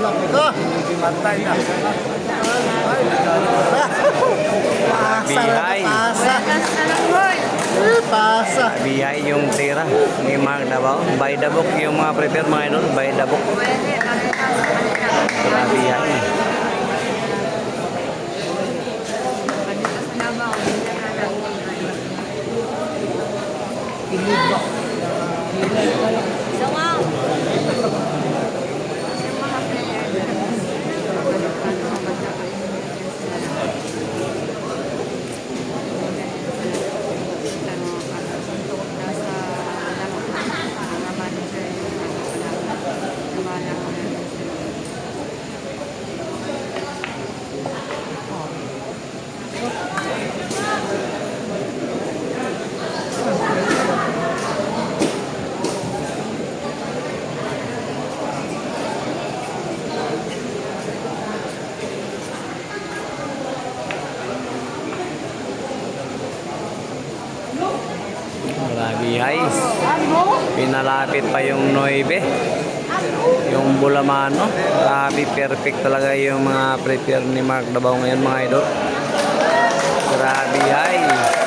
Nako. Matay na. Pasa na Bihay. pasa. Pasa. Bihay yung tira ni Mark Davao. By the book yung mga prepare mga idol. By the book. Bihay. Bihay. Pinalapit pa yung 9. Yung Bulamano. Grabe, perfect talaga yung mga prepare ni Mark Davao ngayon mga idol. Grabe, hay.